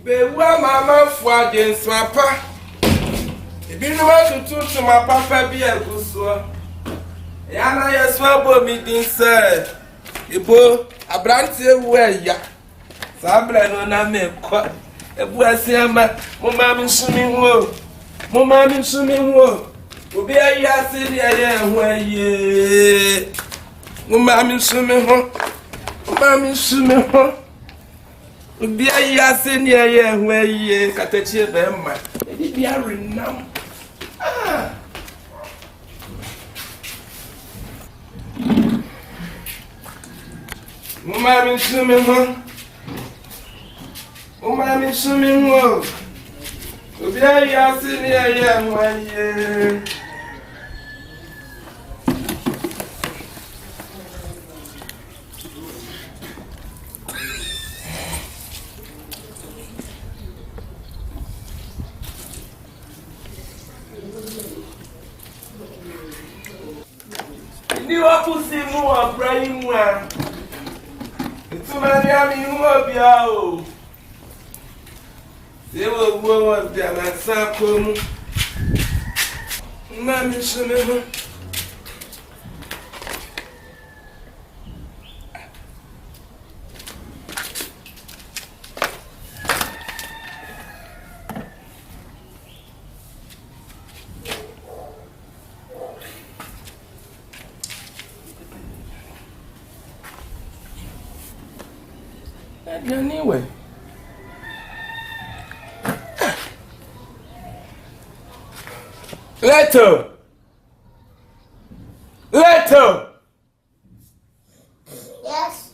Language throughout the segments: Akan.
Ibewa mama fwa gen swapa. Ibinu wa tutu ma papa bi eguso. Yana yeswa bo mi din se. Ibo abranti ewu ya. Sabra no na me kwa. Ebu asiama mo ma mi sumi ho. Mo ma mi sumi ho. Obi ayi asiri aye ho aye. Mo ma mi sumi ho. Mo ma mi sumi ho. Obi ayi asiri aye ho aye katachi be ma. Ebi bia renam. Mo ma mi sumi ho. Uma mi sumi ho. Obi ayi asiri aye ho aye. Ni wapusi mu wa praying wa. Itumani ami mu bia o. Sewo wo bia na sakomu. Mami shome ho. Anyway. Letter. Yes.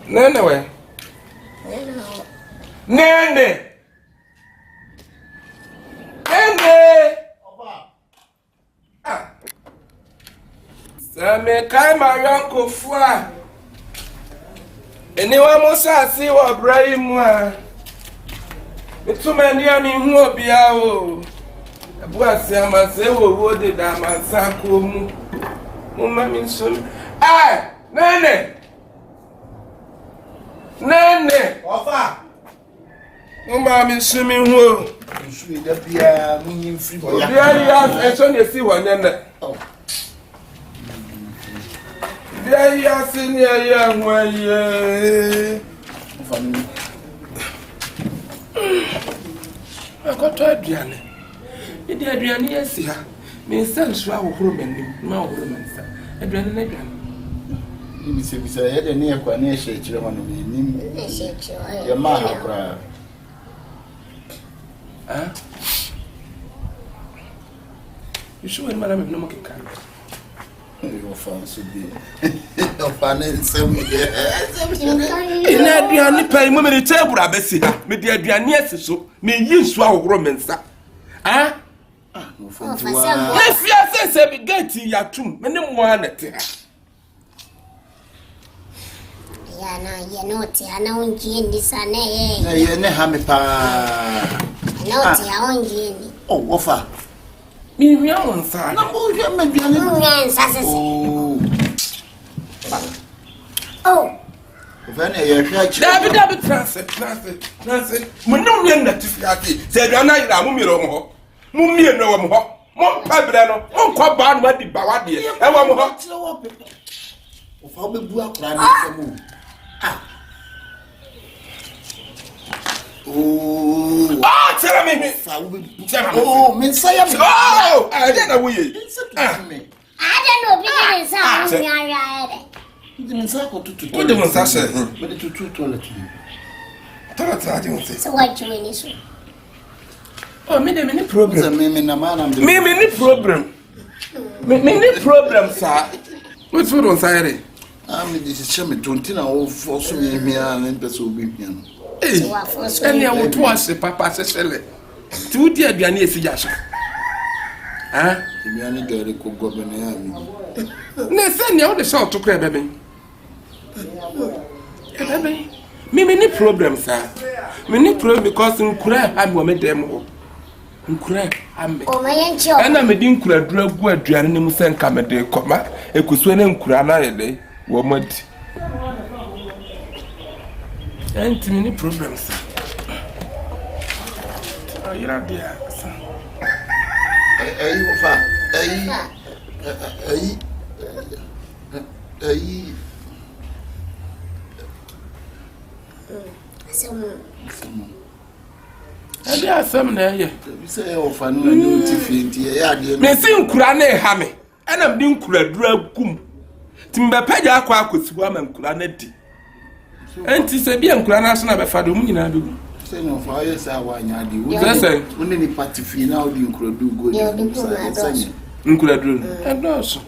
Nene. Same kai ma yanko fua. Eniwa musa si wa Ibrahim a. Mituma ni ami hu obia o. Ebu asi amase wo de da mansa ko mu. Mo ma mi so. Nene. Ofa. Mo ma mi so mi hu o. Nsu ida bia munyin free boy. Bia ya eso ne si wo nene. Bia ya si ni ya hu aye. Family. Akoto aduane. Idi aduane esi ha. Me nsanso ahohoro manim, ma ahohoro mansa. Aduane na aduane. Ni bisa ya de ne kwa ne hye kire ho no nim. Ya ma ha kra. You sure when madam no make can. Yo fancy be. Ofa ne nsem ye. Ina aduane pai mo me table abesi ha. Me de aduane esi so. Me yi nso ahohoro mansa. No fancy wa. Na fia se be gate ya tum. Me ne mo anete. Ya noti ana unji ndi sana ye. Na ye ne ha me pa. Noti ya unji ndi. Oh, ofa. Me wi awon sa. Na mo hwe me duane. Nyan sasa. Oh. Ofa ne ye hwe akire. David transit. Mo no me na tifiati. Se aduane ayira mo miro mo ho. Mo mie no wo mo ho. Mo pa bre no. Mo kwa ba no adi ba wade. E wo mo ho. Ofa be bu akra na nsemu. Tell me. Oh, men say am. Oh, I don't know we. I don't know bigger sound nyara. Didn't say go to. What the one say? But to toilet. Toilet I don't say. So what you in so? Oh, me any problem. Me na man am. Me any problem. Me problem, sir. What's what on side? Me this is me 20 na o force me and person obi piano. Any I would was papa sele. Tu di aduane esi ja so. Aduane dere ko governor ya mi. Na se ne o de shout to kra bebe. Me any problem, sir. Me any problem because nkura am wo me dem ho. Nkura am. O ma yencho. Ana me di nkura dura gu aduane ne mu se nka me de koma. Ekuso ne nkura na yede wo madi. ain't many problems. Oh, you're not there. Some there, you say, oh, for no, no, Tiffy, may sing Kurane Hammy, and I'm doing Kura Kum. Timber Paja Quacus, woman Kuranetti. And tis a bien Kuranasan of a Fadumina do. Say no fires are why I do. Listen, when any party fee now do good, Uncle and also.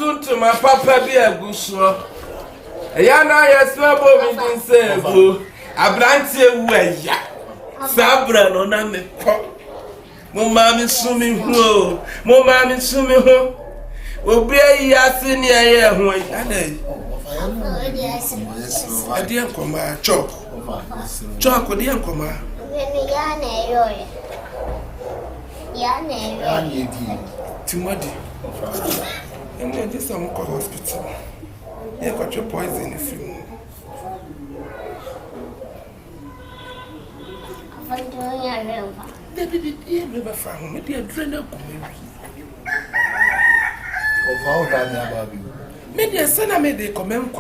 To my papa be a good show. Yana, yes, my boy, didn't say, I branch you away. Sabra, no, name. Mamma, swimming home. Mamma, swimming home. Will be a year senior when I didn't come out. Chalk, or didn't come out. Timothy. And then this one called hospital. You got your poison if you move. They never found me. They are drained up. Of how that you. Maybe a son made a comment.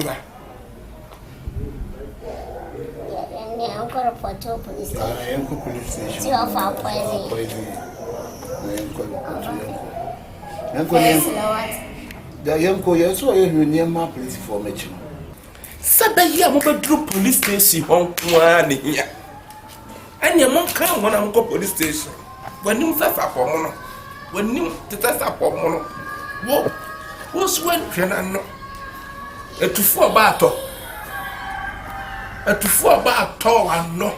Uncle Porto police station. You found poison. The young boy saw you near my police formation. Sabaya Mobile police station home one here. And your mom come when I'm go police station. When you test up on when you test up on what was when Fianano a to 4 battle a to 4 battle and no.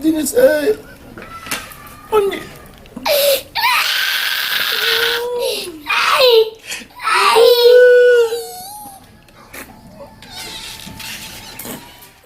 Didn't say